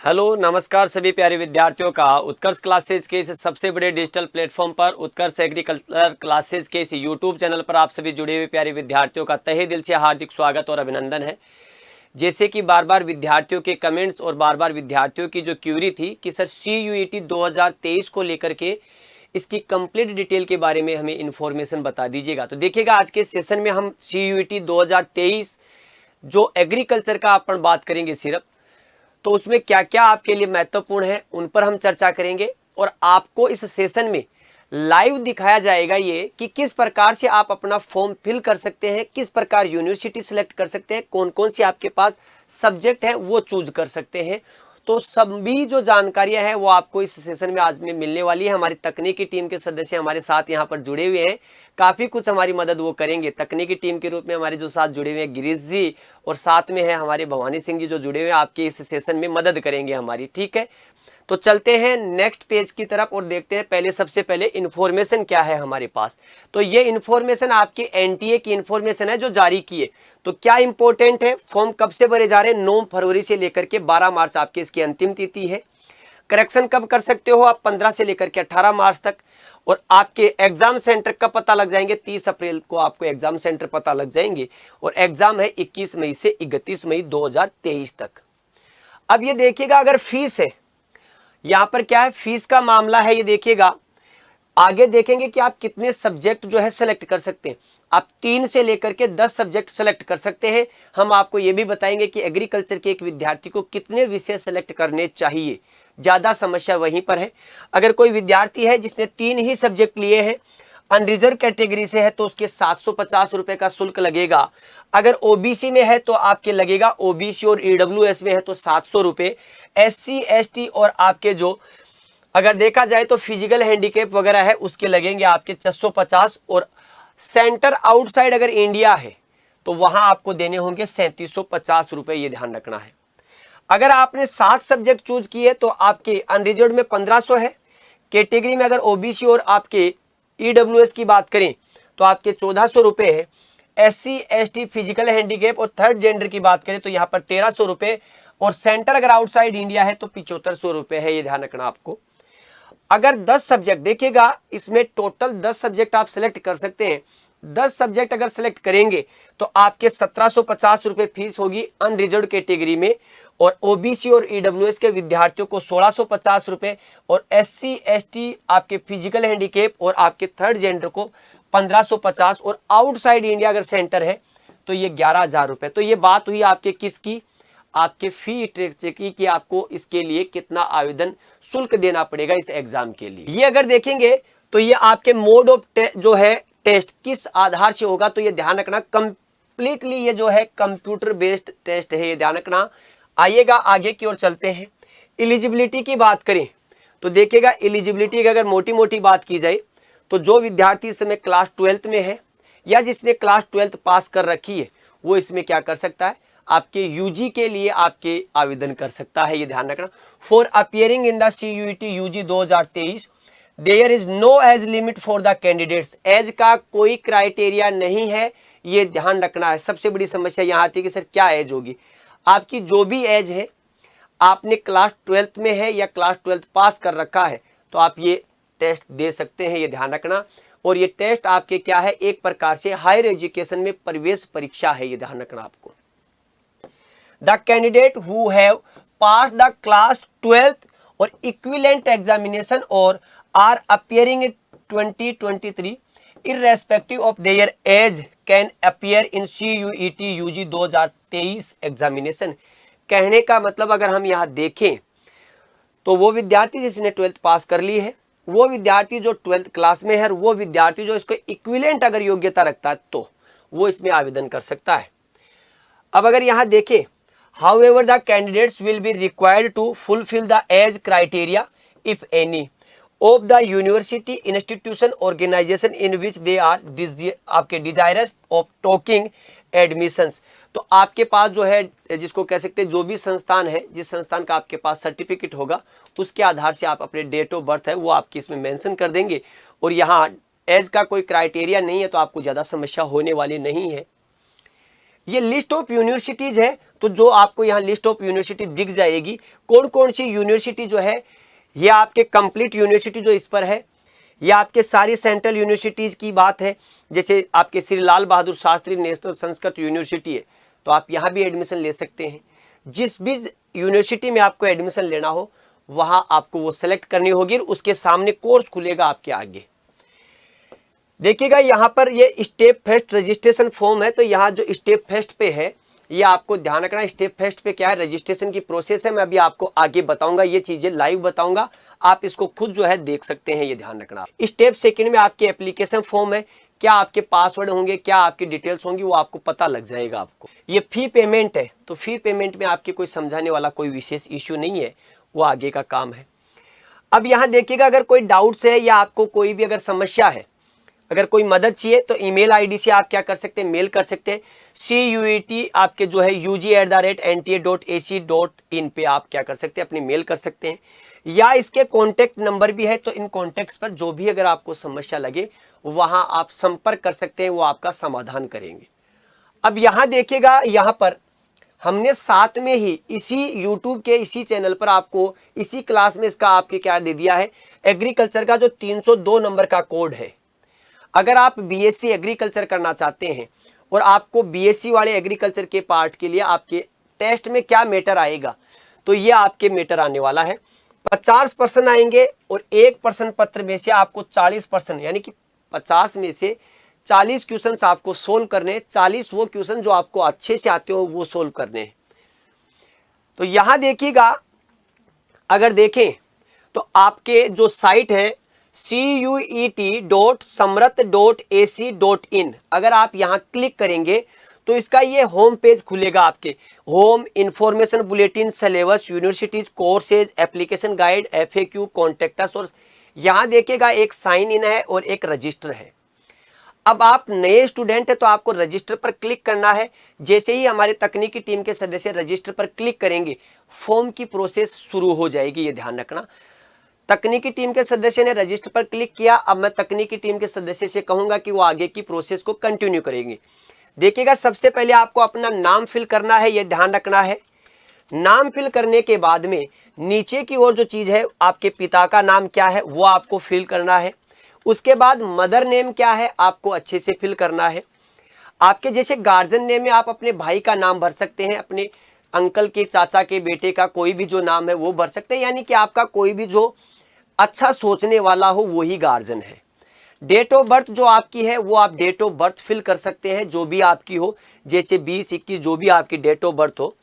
Hello नमस्कार सभी प्यारे विद्यार्थियों का उत्कर्ष क्लासेज के इस सबसे बड़े डिजिटल प्लेटफॉर्म पर उत्कर्ष एग्रीकल्चर क्लासेज के इस यूट्यूब चैनल पर आप सभी जुड़े हुए प्यारे विद्यार्थियों का तहे दिल से हार्दिक स्वागत और अभिनंदन है। जैसे कि बार बार विद्यार्थियों के कमेंट्स और बार बार विद्यार्थियों की जो क्यूरी थी कि सर CUET 2023 को लेकर के इसकी कंप्लीट डिटेल के बारे में हमें इन्फॉर्मेशन बता दीजिएगा। तो देखिएगा आज के सेशन में हम CUET 2023 जो एग्रीकल्चर का अपन बात करेंगे सिर्फ, तो उसमें क्या क्या आपके लिए महत्वपूर्ण है उन पर हम चर्चा करेंगे और आपको इस सेशन में लाइव दिखाया जाएगा ये कि किस प्रकार से आप अपना फॉर्म फिल कर सकते हैं, किस प्रकार यूनिवर्सिटी सिलेक्ट कर सकते हैं, कौन कौन सी आपके पास सब्जेक्ट है वो चूज कर सकते हैं। तो सभी जो जानकारियां हैं वो आपको इस सेशन में आज में मिलने वाली है। हमारी तकनीकी टीम के सदस्य हमारे साथ यहाँ पर जुड़े हुए हैं, काफी कुछ हमारी मदद वो करेंगे। तकनीकी टीम के रूप में हमारे जो साथ जुड़े हुए हैं गिरीश जी और साथ में है हमारे भवानी सिंह जी जो जुड़े हुए हैं, आपके इस सेशन में मदद करेंगे हमारी। ठीक है, तो चलते हैं नेक्स्ट पेज की तरफ और देखते हैं पहले सबसे पहले इन्फॉर्मेशन क्या है हमारे पास। तो ये इन्फॉर्मेशन आपकी NTA की इन्फॉर्मेशन है जो जारी की है। तो क्या इंपॉर्टेंट है, फॉर्म कब से भरे जा रहे हैं, 9 फरवरी से लेकर के 12 मार्च आपकी इसकी अंतिम तिथि है। करेक्शन कब कर सकते हो आप, 15 से लेकर के 18 मार्च तक। और आपके एग्जाम सेंटर कब पता लग जाएंगे, 30 अप्रैल को आपको एग्जाम सेंटर पता लग जाएंगे और एग्जाम है 21 मई से 31 मई 2023 तक। अब ये देखिएगा अगर फीस है, यहाँ पर क्या है फीस का मामला है, ये देखिएगा आगे देखेंगे कि आप कितने सब्जेक्ट जो है सेलेक्ट कर सकते हैं। आप 3 से लेकर के 10 सब्जेक्ट सेलेक्ट कर सकते हैं। हम आपको ये भी बताएंगे कि एग्रीकल्चर के एक विद्यार्थी को कितने विषय सेलेक्ट करने चाहिए, ज्यादा समस्या वहीं पर है। अगर कोई विद्यार्थी है जिसने 3 ही सब्जेक्ट लिए हैं, अनरिजर्व कैटेगरी से है तो उसके 750 रुपए का शुल्क लगेगा। अगर OBC में है तो आपके लगेगा, OBC और EWS में है तो 700 रुपए। SC ST और आपके जो अगर देखा जाए तो फिजिकल हैंडीकैप वगैरह है उसके लगेंगे आपके 650। और सेंटर आउटसाइड अगर इंडिया है तो वहां आपको देने होंगे 3750 रुपए, ये ध्यान रखना है। अगर आपने 7 सब्जेक्ट चूज किए तो आपके अनरिजर्व में 1500 है। कैटेगरी में अगर OBC और आपके EWS की बात करें तो आपके 1400 रुपए है। SC ST फिजिकल हैंडीकैप और थर्ड जेंडर की बात करें तो यहाँ पर 1300 रुपए और सेंटर अगर आउटसाइड इंडिया है तो 7500 रुपए है, ये ध्यान रखना आपको। अगर 10 सब्जेक्ट देखिएगा, इसमें टोटल 10 सब्जेक्ट आप सिलेक्ट कर सकते हैं। 10 सब्जेक्ट अगर सिलेक्ट करेंगे तो आपके 1750 रुपए फीस होगी अनरिजर्व कैटेगरी में। और OBC और EWS के विद्यार्थियों को 1650 रुपए और SC ST आपके फिजिकल हैंडीकैप और आपके थर्ड जेंडर को 1550 और आउटसाइड इंडिया अगर सेंटर है तो ये 11,000 रुपए। तो ये बात हुई आपके किसकी, आपके फी की कि आपको इसके लिए कितना आवेदन शुल्क देना पड़ेगा इस एग्जाम के लिए। ये अगर देखेंगे तो ये आपके मोड ऑफ जो है टेस्ट किस आधार से होगा, तो ये ध्यान रखना कंप्लीटली ये जो है कंप्यूटर बेस्ड टेस्ट है, ये ध्यान रखना। आइएगा आगे की ओर चलते हैं। एलिजिबिलिटी की बात करें तो देखिएगा एलिजिबिलिटी की अगर मोटी मोटी बात की जाए तो जो विद्यार्थी इस समय क्लास 12th में है या जिसने क्लास 12th पास कर रखी है वो इसमें क्या कर सकता है, आपके UG के लिए आपके आवेदन कर सकता है, ये ध्यान रखना। For appearing in the CUET UG 2023 there is no age limit for the candidates. Age का कोई क्राइटेरिया नहीं है, ये ध्यान रखना है। सबसे बड़ी समस्या यहाँ आती है कि सर क्या एज होगी, आपकी जो भी एज है, आपने क्लास 12th में है या क्लास 12th पास कर रखा है तो आप ये टेस्ट दे सकते हैं, ये ध्यान रखना। और ये टेस्ट आपके क्या है, एक प्रकार से हायर एजुकेशन में प्रवेश परीक्षा है, ये ध्यान रखना आपको। The candidate who have passed the class 12th or equivalent examination or are appearing in 2023 irrespective of their age can appear in CUET UG 2023 examination। कहने का मतलब अगर हम यहाँ देखें तो वो विद्यार्थी जिसने 12th पास कर ली है, वो विद्यार्थी जो 12th क्लास में है, वो विद्यार्थी जो इसको इक्विवेलेंट अगर योग्यता रखता है तो वो इसमें आवेदन कर सकता है। अब अगर यहाँ देखें, however the candidates will be required to fulfill the age criteria if any of the university institution organization in which they are आपके desirous of taking admissions। तो आपके पास जो है जिसको कह सकते हैं जो भी संस्थान है, जिस संस्थान का आपके पास सर्टिफिकेट होगा उसके आधार से आप अपने डेट ऑफ बर्थ है वो आपकी इसमें मेंशन कर देंगे। और यहाँ एज का कोई क्राइटेरिया नहीं है तो आपको ज़्यादा समस्या होने वाली नहीं है। ये लिस्ट ऑफ यूनिवर्सिटीज है, तो जो आपको यहाँ लिस्ट ऑफ यूनिवर्सिटी दिख जाएगी, कौन कौन सी यूनिवर्सिटी जो है, ये आपके कंप्लीट यूनिवर्सिटी जो इस पर है, ये आपके सारी सेंट्रल यूनिवर्सिटीज की बात है। जैसे आपके श्री लाल बहादुर शास्त्री नेशनल संस्कृत यूनिवर्सिटी है, तो आप यहाँ भी एडमिशन ले सकते हैं। जिस भी यूनिवर्सिटी में आपको एडमिशन लेना हो वहाँ आपको वो सेलेक्ट करनी होगी, उसके सामने कोर्स खुलेगा आपके आगे। देखिएगा यहाँ पर ये स्टेप फर्स्ट रजिस्ट्रेशन फॉर्म है, तो यहाँ जो स्टेप फर्स्ट पे है ये आपको ध्यान रखना। स्टेप फर्स्ट पे क्या है, रजिस्ट्रेशन की प्रोसेस है, मैं अभी आपको आगे बताऊंगा, ये चीजें लाइव बताऊंगा, आप इसको खुद जो है देख सकते हैं, ये ध्यान रखना। स्टेप सेकंड में आपके एप्लीकेशन फॉर्म है, क्या आपके पासवर्ड होंगे, क्या आपकी डिटेल्स होंगी, वो आपको पता लग जाएगा आपको। ये फी पेमेंट है, तो फी पेमेंट में आपके कोई समझाने वाला कोई विशेष इश्यू नहीं है, वो आगे का काम है। अब यहाँ देखिएगा, अगर कोई डाउट्स है या आपको कोई भी अगर समस्या है, अगर कोई मदद चाहिए, तो ईमेल आईडी से आप क्या कर सकते हैं, मेल कर सकते हैं। CUET आपके जो है UG@nta.ac.in पे आप क्या कर सकते हैं, अपनी मेल कर सकते हैं, या इसके कॉन्टेक्ट नंबर भी है, तो इन कॉन्टेक्ट्स पर जो भी अगर आपको समस्या लगे वहां आप संपर्क कर सकते हैं, वो आपका समाधान करेंगे। अब यहाँ देखिएगा, यहाँ पर हमने साथ में ही इसी YouTube के इसी चैनल पर आपको इसी क्लास में इसका आपके क्या दे दिया है, एग्रीकल्चर का जो 302 नंबर का कोड है। अगर आप BSc एग्रीकल्चर करना चाहते हैं और आपको BSc वाले एग्रीकल्चर के पार्ट के लिए आपके टेस्ट में क्या मैटर आएगा, तो ये आपके मैटर आने वाला है। 50% आएंगे और 1% पत्र में से आपको 40%, यानी कि 50 में से 40 क्वेश्चंस आपको सोल्व करने, 40 वो क्वेश्चन जो आपको अच्छे से आते हो वो सोल्व करने हैं। तो यहां देखिएगा, अगर देखें तो आपके जो साइट है CUET.samrat.ac.in, अगर आप यहां क्लिक करेंगे तो इसका ये होम पेज खुलेगा आपके। Home, information bulletin, syllabus, universities, courses, application guide, FAQ, contact us, और यहां देखिएगा एक साइन इन है और एक रजिस्टर है। अब आप नए स्टूडेंट है तो आपको रजिस्टर पर क्लिक करना है। जैसे ही हमारे तकनीकी टीम के सदस्य रजिस्टर पर क्लिक करेंगे, फॉर्म की प्रोसेस शुरू हो जाएगी, ये ध्यान रखना। तकनीकी टीम के सदस्य ने रजिस्टर पर क्लिक किया, अब मैं तकनीकी टीम के सदस्य से कहूंगा कि वो आगे की प्रोसेस को कंटिन्यू करेंगे। देखिएगा, सबसे पहले आपको अपना नाम फिल करना है, ये ध्यान रखना है। नाम फिल करने के बाद में नीचे की ओर जो चीज है, आपके पिता का नाम क्या है वो आपको फिल करना है। उसके बाद मदर नेम क्या है आपको अच्छे से फिल करना है। आपके जैसे गार्जियन नेम में आप अपने भाई का नाम भर सकते हैं, अपने अंकल के, चाचा के बेटे का कोई भी जो नाम है वो भर सकते हैं, यानी कि आपका कोई भी जो अच्छा सोचने वाला हो वही गार्जियन है। डेट ऑफ बर्थ जो आपकी है वो आप डेट ऑफ बर्थ फिल कर सकते हैं, जो भी आपकी हो, जैसे 20-21 जो भी आपकी डेट ऑफ बर्थ हो।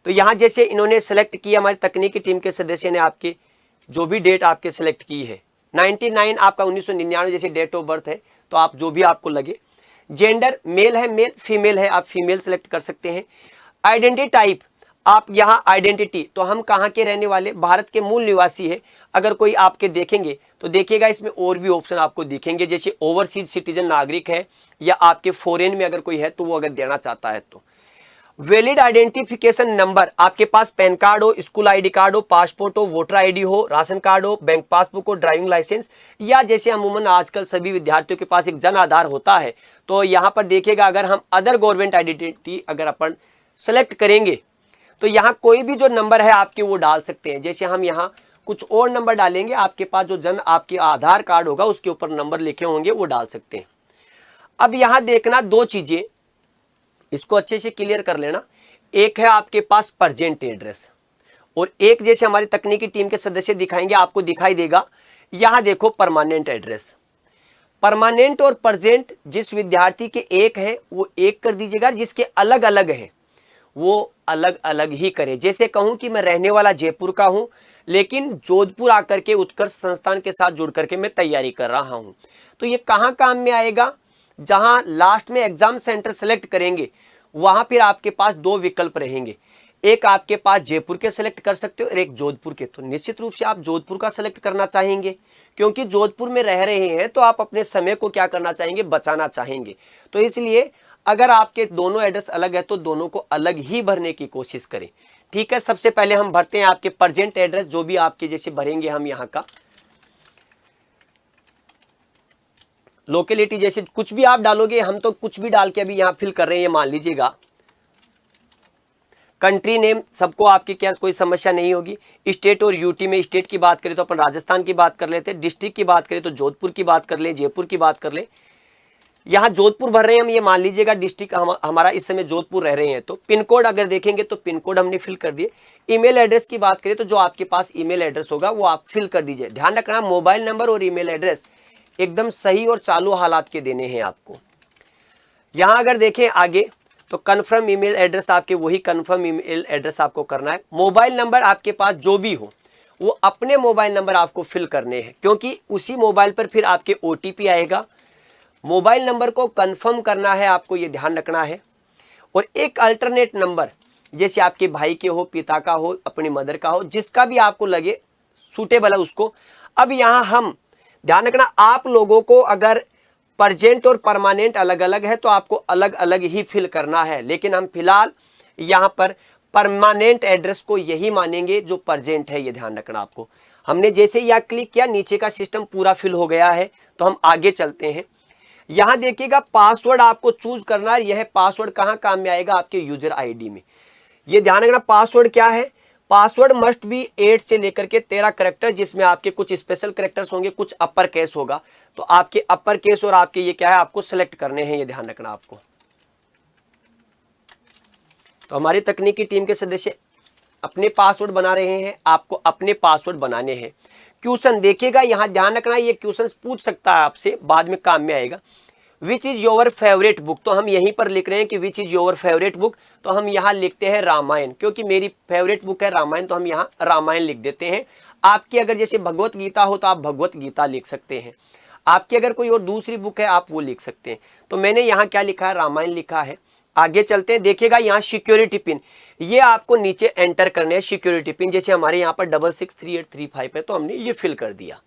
तो यहाँ जैसे इन्होंने सेलेक्ट किया, हमारी तकनीकी टीम के सदस्य ने आपकी जो भी डेट आपके सेलेक्ट की है, 99 आपका 1999 जैसे डेट ऑफ बर्थ है, तो आप जो भी आपको लगे। जेंडर मेल है, मेल, फीमेल है, आप फीमेल सेलेक्ट कर सकते हैं। आइडेंटिटी टाइप, आप यहाँ आइडेंटिटी, तो हम कहाँ के रहने वाले, भारत के मूल निवासी है। अगर कोई आपके देखेंगे तो देखिएगा इसमें और भी ऑप्शन आपको दिखेंगे, जैसे ओवरसीज सिटीजन नागरिक है, या आपके फॉरेन में अगर कोई है तो वो अगर देना चाहता है तो। वैलिड आइडेंटिफिकेशन नंबर, आपके पास पैन कार्ड हो, स्कूल ID कार्ड हो, पासपोर्ट हो, वोटर ID हो, राशन कार्ड हो, बैंक पासबुक हो, ड्राइविंग लाइसेंस, या जैसे अमूमन आजकल सभी विद्यार्थियों के पास एक जन आधार होता है। तो यहाँ पर देखिएगा, अगर हम अदर गवर्नमेंट आइडेंटिटी अगर अपन सेलेक्ट करेंगे तो यहाँ कोई भी जो नंबर है आपके वो डाल सकते हैं। जैसे हम यहाँ कुछ और नंबर डालेंगे, आपके पास जो आपके आधार कार्ड होगा उसके ऊपर नंबर लिखे होंगे वो डाल सकते हैं। अब यहाँ देखना दो चीजें, इसको अच्छे से क्लियर कर लेना। एक है आपके पास प्रेजेंट एड्रेस, और एक जैसे हमारी तकनीकी टीम के सदस्य दिखाएंगे आपको दिखाई देगा, यहाँ देखो परमानेंट एड्रेस। परमानेंट और प्रेजेंट जिस विद्यार्थी के एक है वो एक कर दीजिएगा, जिसके अलग अलग है वो अलग अलग ही करे। जैसे कहूं कि मैं रहने वाला जयपुर का हूं, लेकिन जोधपुर आकर के उत्कर्ष संस्थान के साथ जुड़ करके मैं तैयारी कर रहा हूं, तो ये कहां काम में आएगा, जहां लास्ट में एग्जाम सेंटर सेलेक्ट करेंगे वहां फिर आपके पास दो विकल्प रहेंगे। एक आपके पास जयपुर के सेलेक्ट कर सकते हो और एक जोधपुर के। तो निश्चित रूप से आप जोधपुर का सेलेक्ट करना चाहेंगे, क्योंकि जोधपुर में रह रहे हैं तो आप अपने समय को क्या करना चाहेंगे, बचाना चाहेंगे। तो इसलिए अगर आपके दोनों एड्रेस अलग है तो दोनों को अलग ही भरने की कोशिश करें। ठीक है, सबसे पहले हम भरते हैं आपके प्रेजेंट एड्रेस, जो भी आपके जैसे भरेंगे हम यहाँ का लोकेलिटी, जैसे कुछ भी आप डालोगे, हम तो कुछ भी डाल के अभी यहाँ फिल कर रहे हैं, ये मान लीजिएगा कंट्री नेम सबको आपकी क्या कोई समस्या नहीं होगी। स्टेट और यूटी में स्टेट की बात करें तो अपन राजस्थान की बात कर लेते हैं, डिस्ट्रिक्ट की बात करें तो जोधपुर की बात कर ले, जयपुर की बात कर ले। यहाँ जोधपुर भर रहे हैं हम, ये मान लीजिएगा डिस्ट्रिक्ट हमारा इस समय जोधपुर रह रहे हैं। तो पिन कोड अगर देखेंगे तो पिन कोड हमने फिल कर दिए। ईमेल एड्रेस की बात करें तो जो आपके पास ईमेल एड्रेस होगा वो आप फिल कर दीजिए। ध्यान रखना मोबाइल नंबर और ईमेल एड्रेस एकदम सही और चालू हालात के देने हैं आपको। यहाँ अगर देखें आगे तो कन्फर्म ईमेल एड्रेस आपके वही कन्फर्म ईमेल एड्रेस आपको करना है। मोबाइल नंबर आपके पास जो भी हो वो अपने मोबाइल नंबर आपको फिल करने हैं, क्योंकि उसी मोबाइल पर फिर आपके OTP आएगा। मोबाइल नंबर को कंफर्म करना है आपको, ये ध्यान रखना है। और एक अल्टरनेट नंबर जैसे आपके भाई के हो, पिता का हो, अपनी मदर का हो, जिसका भी आपको लगे सूटेबल है उसको। अब यहाँ हम ध्यान रखना आप लोगों को अगर परजेंट और परमानेंट अलग अलग है तो आपको अलग अलग ही फिल करना है, लेकिन हम फिलहाल यहाँ पर परमानेंट एड्रेस को यही मानेंगे जो परजेंट है, ये ध्यान रखना आपको। हमने जैसे ही यहाँ क्लिक किया नीचे का सिस्टम पूरा फिल हो गया है, तो हम आगे चलते हैं। यहाँ देखिएगा पासवर्ड आपको चूज करना है। यह पासवर्ड कहाँ काम में आएगा, आपके यूजर आईडी में। ये ध्यान रखना पासवर्ड क्या है, पासवर्ड मस्ट बी 8 से लेकर के 13 करेक्टर, जिसमें आपके कुछ स्पेशल करेक्टर्स होंगे, कुछ अपर केस होगा। तो आपके अपर केस और आपके ये क्या है आपको सिलेक्ट करने हैं, ये ध्यान रखना आपको। तो हमारी तकनीकी टीम के सदस्य अपने पासवर्ड बना रहे हैं, आपको अपने पासवर्ड बनाने हैं। क्वेश्चन देखिएगा यहाँ ध्यान रखना, ये क्वेश्चन पूछ सकता है आपसे, बाद में काम में आएगा। Which is your favourite book, तो हम यहीं पर लिख रहे हैं कि which is your favourite book, तो हम यहाँ लिखते हैं रामायण, क्योंकि मेरी फेवरेट बुक है रामायण, तो हम यहाँ रामायण लिख देते हैं। आपकी अगर जैसे भगवत गीता हो तो आप भगवत गीता लिख सकते हैं, आपकी अगर कोई और दूसरी बुक है आप वो लिख सकते हैं। तो मैंने यहाँ क्या लिखा है, रामायण लिखा है। आगे चलते हैं, देखिएगा यहाँ सिक्योरिटी पिन, ये आपको नीचे एंटर करने हैं। सिक्योरिटी पिन जैसे हमारे यहाँ पर 663835 है, तो हमने ये फिल कर दिया।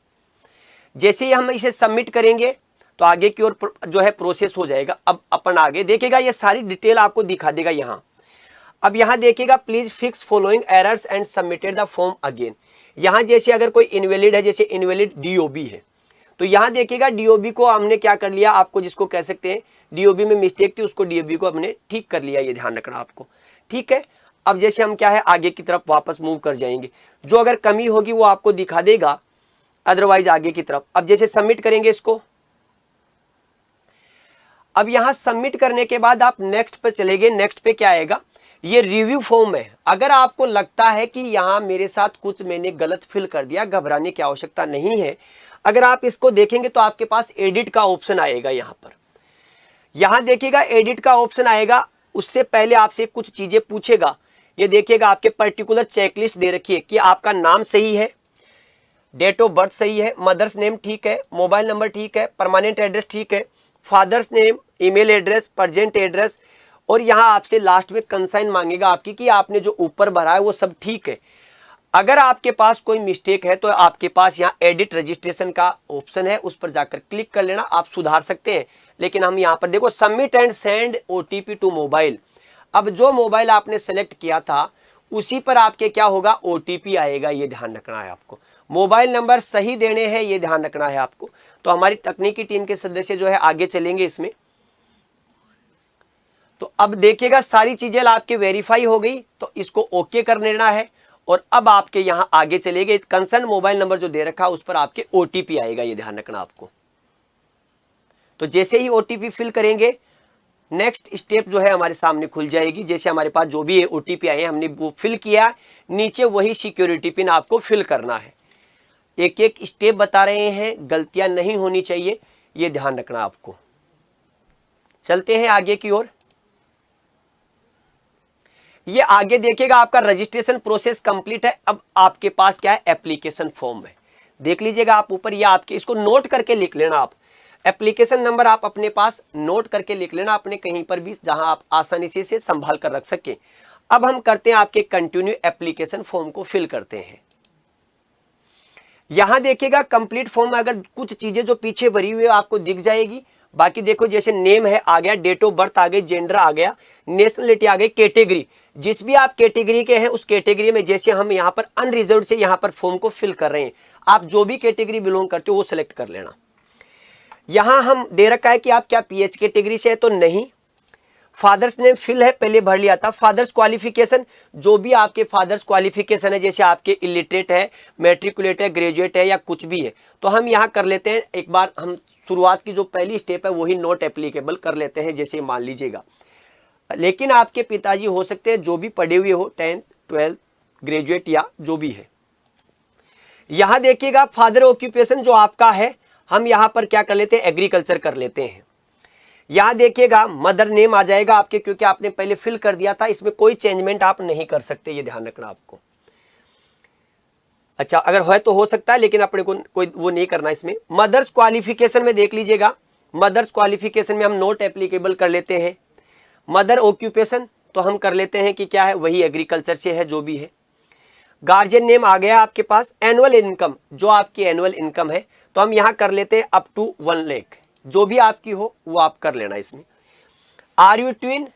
जैसे ही हम इसे सबमिट करेंगे तो आगे की ओर जो है प्रोसेस हो जाएगा। अब अपन आगे देखिएगा ये सारी डिटेल आपको दिखा देगा यहाँ। अब यहाँ देखिएगा please fix following errors and submitted the form again. यहाँ जैसे अगर कोई इनवैलिड है, जैसे इनवैलिड DOB है, तो यहाँ देखिएगा DOB को हमने क्या कर लिया, आपको जिसको कह सकते हैं DOB में मिस्टेक थी उसको DOB को हमने ठीक कर लिया, ये ध्यान रखना आपको। ठीक है, अब जैसे हम क्या है आगे की तरफ वापस मूव कर जाएंगे, जो अगर कमी होगी वो आपको दिखा देगा, अदरवाइज आगे की तरफ। अब जैसे सबमिट करेंगे इसको, अब यहाँ सबमिट करने के बाद आप नेक्स्ट पर चले गए। नेक्स्ट पे क्या आएगा, ये रिव्यू फॉर्म है। अगर आपको लगता है कि यहाँ मेरे साथ कुछ मैंने गलत फिल कर दिया, घबराने की आवश्यकता नहीं है। अगर आप इसको देखेंगे तो आपके पास एडिट का ऑप्शन आएगा यहाँ पर। यहाँ देखिएगा एडिट का ऑप्शन आएगा, उससे पहले आपसे कुछ चीजें पूछेगा। ये देखिएगा आपके पर्टिकुलर चेकलिस्ट दे रखी है कि आपका नाम सही है, डेट ऑफ बर्थ सही है, मदर्स नेम ठीक है, मोबाइल नंबर ठीक है, परमानेंट एड्रेस ठीक है, father's name, email address, present address, और यहाँ आपसे लास्ट में कंसाइन मांगेगा आपकी कि आपने जो ऊपर भरा है वो सब ठीक है। अगर आपके पास कोई मिस्टेक है तो आपके पास यहाँ एडिट रजिस्ट्रेशन का ऑप्शन है, उस पर जाकर क्लिक कर लेना, आप सुधार सकते हैं। लेकिन हम यहाँ पर देखो submit and send OTP to mobile. अब जो मोबाइल आपने सेलेक्ट किया था उसी पर आपके क्या होगा, OTP आएगा, ये ध्यान रखना है आपको। मोबाइल नंबर सही देने हैं, ये ध्यान रखना है आपको। तो हमारी तकनीकी टीम के सदस्य जो है आगे चलेंगे इसमें। तो अब देखिएगा सारी चीजें आपके वेरीफाई हो गई, तो इसको ओके कर लेना है। और अब आपके यहाँ आगे चलेंगे, कंसर्न मोबाइल नंबर जो दे रखा है उस पर आपके OTP आएगा, ये ध्यान रखना आपको। तो जैसे ही OTP फिल करेंगे नेक्स्ट स्टेप जो है हमारे सामने खुल जाएगी। जैसे हमारे पास जो भी OTP आए हमने वो फिल किया, नीचे वही सिक्योरिटी पिन आपको फिल करना है। एक एक स्टेप बता रहे हैं, गलतियां नहीं होनी चाहिए, ये ध्यान रखना आपको। चलते हैं आगे की ओर। ये आगे देखिएगा आपका रजिस्ट्रेशन प्रोसेस कंप्लीट है। अब आपके पास क्या है, एप्लीकेशन फॉर्म है। देख लीजिएगा आप ऊपर, ये आपके इसको नोट करके लिख लेना आप। एप्लीकेशन नंबर आप अपने पास नोट करके लिख लेना अपने कहीं पर भी, जहां आप आसानी से संभाल कर रख सके। अब हम करते हैं आपके कंटिन्यू एप्लीकेशन फॉर्म को फिल करते हैं। यहां देखिएगा कंप्लीट फॉर्म, अगर कुछ चीजें जो पीछे भरी हुई आपको दिख जाएगी। बाकी देखो जैसे नेम है आ गया, डेट ऑफ बर्थ आ गई, जेंडर आ गया, नेशनलिटी आ गई, कैटेगरी, जिस भी आप कैटेगरी के हैं उस कैटेगरी में, जैसे हम यहाँ पर अनरिजर्व से यहाँ पर फॉर्म को फिल कर रहे हैं, आप जो भी कैटेगरी बिलोंग करते हो वो सिलेक्ट कर लेना। यहाँ हम दे रखा है कि आप क्या PH कैटेगरी से है, तो नहीं। फादर्स नेम फिल है, पहले भर लिया था। फादर्स क्वालिफिकेशन, जो भी आपके फादर्स क्वालिफिकेशन है, जैसे आपके इलिटरेट है, मैट्रिकुलेट है, ग्रेजुएट है या कुछ भी है, तो हम यहाँ कर लेते हैं। एक बार हम शुरुआत की जो पहली स्टेप है वही नॉट एप्लीकेबल कर लेते हैं, जैसे मान लीजिएगा। लेकिन आपके पिताजी हो सकते हैं जो भी पढ़े हुए हो, 10th 12th ग्रेजुएट या जो भी है। यहां देखिएगा फादर ऑक्यूपेशन जो आपका है, हम यहां पर क्या कर लेते हैं, एग्रीकल्चर कर लेते हैं। यहां देखिएगा मदर नेम आ जाएगा आपके, क्योंकि आपने पहले फिल कर दिया था, इसमें कोई चेंजमेंट आप नहीं कर सकते, ये ध्यान रखना आपको। अच्छा, अगर है तो हो सकता है, लेकिन अपने को कोई वो नहीं करना इसमें। मदर्स क्वालिफिकेशन में देख लीजिएगा, मदर्स क्वालिफिकेशन में हम नॉट एप्लीकेबल कर लेते हैं। मदर ऑक्यूपेशन तो हम कर लेते हैं कि क्या है, वही एग्रीकल्चर से है जो भी है। गार्जियन नेम आ गया आपके पास। एनुअल इनकम, जो आपकी एनुअल इनकम है, तो हम यहाँ कर लेते हैं अप टू 1 लाख, जो भी आपकी हो वो आप कर लेना इसमें। आर यू ट्विन,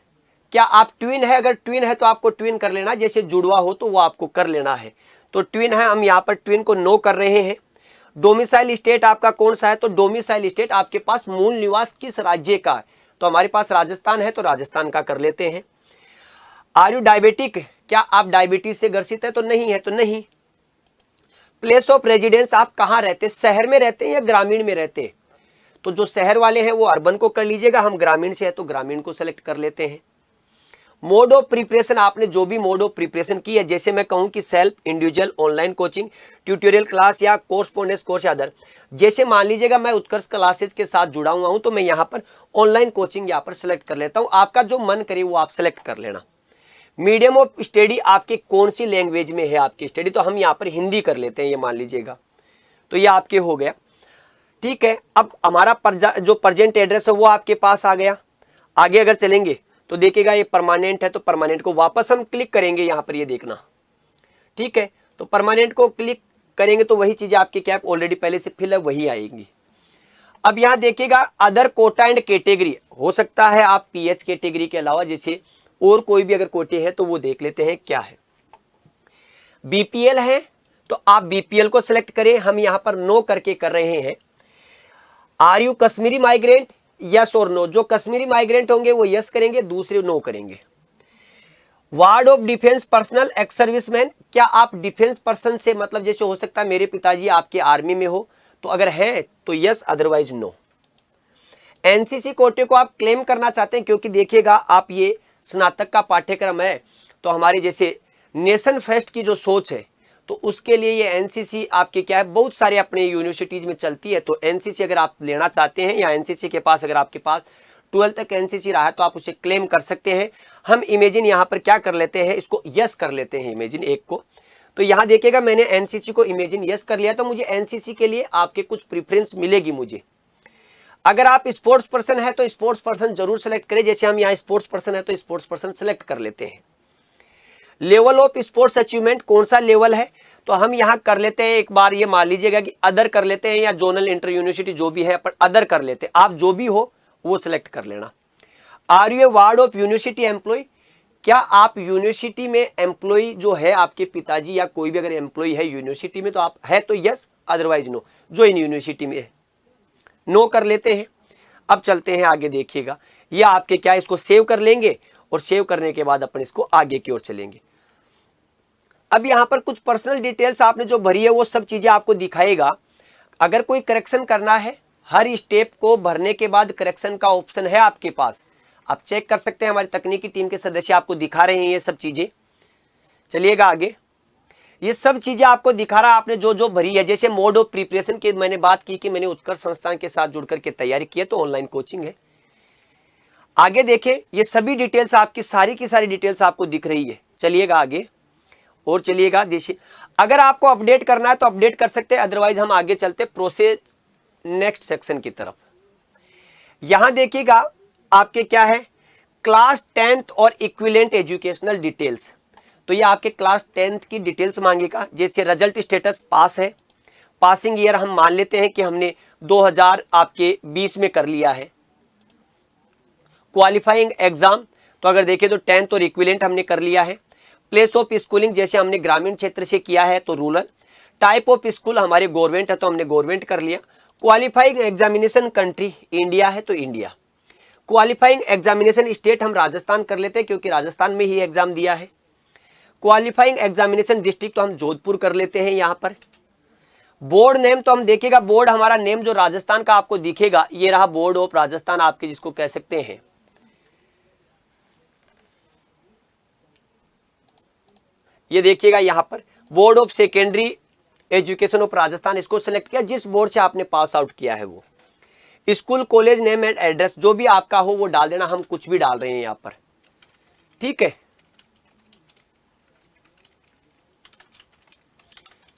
क्या आप ट्विन है? अगर ट्विन है तो आपको ट्विन कर लेना, जैसे जुड़वा हो तो वो आपको कर लेना है। तो ट्विन है, हम यहाँ पर ट्विन को नो कर रहे हैं। डोमिसाइल स्टेट आपका कौन सा है? तो डोमिसाइल स्टेट आपके पास मूल निवास किस राज्य का है? तो हमारे पास राजस्थान है, तो राजस्थान का कर लेते हैं। आर यू डायबिटिक, क्या आप डायबिटीज से ग्रसित है? तो नहीं है, तो नहीं। प्लेस ऑफ रेजिडेंस, आप कहाँ रहते हैं, शहर में रहते हैं या ग्रामीण में रहते हैं? तो जो शहर वाले हैं वो अर्बन को कर लीजिएगा, हम ग्रामीण से है तो ग्रामीण को सेलेक्ट कर लेते हैं। मोड ऑफ प्रिपरेशन, आपने जो भी मोड ऑफ प्रिपरेशन की है, जैसे मैं कहूं कि self, individual, online coaching, tutorial class या कोर्सपोंडेंस कोर्स या अदर। जैसे मान लीजिएगा मैं उत्कर्ष क्लासेज के साथ जुड़ा हुआ हूं, तो मैं यहाँ पर ऑनलाइन कोचिंग यहाँ पर सेलेक्ट कर लेता हूँ। आपका जो मन करे वो आप सेलेक्ट कर लेना। मीडियम ऑफ स्टडी, आपके कौन सी लैंग्वेज में है आपकी स्टडी? तो हम यहाँ पर हिंदी कर लेते हैं, ये मान लीजिएगा। तो ये आपके हो गया, ठीक है। अब हमारा जो प्रेजेंट एड्रेस है वो आपके पास आ गया। आगे अगर चलेंगे तो देखिएगा ये परमानेंट है, तो परमानेंट को वापस हम क्लिक करेंगे यहाँ पर, ये देखना, ठीक है। तो परमानेंट को क्लिक करेंगे तो वही चीजें आपकी क्या ऑलरेडी पहले से फिल है वही आएंगी। अब यहाँ देखिएगा अदर कोटा एंड कैटेगरी, हो सकता है आप पीएच कैटेगरी के अलावा जैसे और कोई भी अगर कोटे है तो वो देख लेते हैं क्या है। बीपीएल है तो आप बीपीएल को सिलेक्ट करें, हम यहाँ पर नो करके कर रहे हैं। Are you Kashmiri migrant, yes और नो। जो कश्मीरी माइग्रेंट होंगे वो यस करेंगे, दूसरे नो करेंगे। Ward of defence personnel ex serviceman, क्या आप डिफेंस पर्सन से, मतलब जैसे हो सकता है मेरे पिताजी आपके आर्मी में हो, तो अगर है तो यस, अदरवाइज नो। एनसीसी कोटे को आप क्लेम करना चाहते हैं, क्योंकि देखिएगा आप ये स्नातक का पाठ्यक्रम है, तो हमारे जैसे नेशन फेस्ट की जो सोच है, तो उसके लिए ये एनसीसी आपके क्या है, बहुत सारे अपने यूनिवर्सिटीज में चलती है। तो एनसीसी अगर आप लेना चाहते हैं, या एनसीसी के पास अगर आपके पास 12 तक एनसीसी रहा है, तो आप उसे क्लेम कर सकते हैं। हम इमेजिन यहाँ पर क्या कर लेते हैं, इसको यस कर लेते हैं, इमेजिन एक को। तो यहाँ देखिएगा मैंने एनसीसी को इमेजिन यस कर लिया, तो मुझे एनसीसी के लिए आपके कुछ प्रीफरेंस मिलेगी मुझे। अगर आप स्पोर्ट्स पर्सन है तो स्पोर्ट्स पर्सन जरूर सेलेक्ट करें, जैसे हम यहाँ स्पोर्ट्स पर्सन है तो स्पोर्ट्स पर्सन सेलेक्ट कर लेते हैं। लेवल ऑफ स्पोर्ट्स अचीवमेंट कौन सा लेवल है, तो हम यहाँ कर लेते हैं, एक बार ये मान लीजिएगा कि अदर कर लेते हैं, या जोनल इंटर यूनिवर्सिटी जो भी है, पर अदर कर लेते हैं। आप जो भी हो वो सिलेक्ट कर लेना। Are you a ward of university employ, क्या आप यूनिवर्सिटी में एम्प्लॉय जो है आपके पिताजी या कोई भी अगर एम्प्लॉय है यूनिवर्सिटी में, तो आप है तो यस, अदरवाइज नो। जो इन यूनिवर्सिटी में है नो कर लेते हैं। अब चलते हैं आगे, देखिएगा ये आपके क्या, इसको सेव कर लेंगे, और सेव करने के बाद अपन इसको आगे की ओर चलेंगे। अब यहाँ पर कुछ पर्सनल डिटेल्स आपने जो भरी है वो सब चीजें आपको दिखाएगा। अगर कोई करेक्शन करना है, हर स्टेप को भरने के बाद करेक्शन का ऑप्शन है आपके पास, आप चेक कर सकते हैं। हमारी तकनीकी टीम के सदस्य आपको दिखा रहे हैं ये सब चीजें। चलिएगा आगे, ये सब चीजें आपको दिखा रहा, आपने जो जो भरी है। जैसे मोड ऑफ प्रिपरेशन की मैंने बात की कि मैंने उत्कर्ष संस्थान के साथ जुड़ करके तैयारी की है, तो ऑनलाइन कोचिंग है। आगे देखें, ये सभी डिटेल्स आपकी सारी की सारी डिटेल्स आपको दिख रही है। चलिएगा आगे और चलिएगा, जैसे अगर आपको अपडेट करना है तो अपडेट कर सकते हैं, अदरवाइज हम आगे चलते प्रोसेस नेक्स्ट सेक्शन की तरफ। यहां देखिएगा आपके क्या है, क्लास 10th और इक्विवेलेंट एजुकेशनल डिटेल्स। तो ये आपके क्लास 10th की डिटेल्स मांगेगा, जैसे रिजल्ट स्टेटस पास है, पासिंग ईयर हम मान लेते हैं कि हमने 2020 में कर लिया है। क्वालिफाइंग एग्जाम, तो अगर देखें तो 10th और इक्विवेलेंट हमने कर लिया है। प्लेस ऑफ स्कूलिंग, जैसे हमने ग्रामीण क्षेत्र से किया है तो रूरल। टाइप ऑफ स्कूल हमारे गवर्नमेंट है तो हमने गवर्नमेंट कर लिया। क्वालिफाइंग एग्जामिनेशन कंट्री इंडिया है तो इंडिया। क्वालिफाइंग एग्जामिनेशन स्टेट हम राजस्थान कर लेते हैं क्योंकि राजस्थान में ही एग्जाम दिया है। क्वालिफाइंग एग्जामिनेशन डिस्ट्रिक्ट तो हम जोधपुर कर लेते हैं यहां पर। बोर्ड नेम तो हम देखिएगा, बोर्ड हमारा नेम जो राजस्थान का आपको दिखेगा ये रहा, बोर्ड ऑफ राजस्थान आपके जिसको कह सकते हैं। ये देखिएगा यहां पर board of secondary education of Rajasthan, इसको सिलेक्ट किया। जिस बोर्ड से आपने पास आउट किया है वो school college name and address जो भी आपका हो वो डाल देना, हम कुछ भी डाल रहे हैं यहां पर, ठीक है,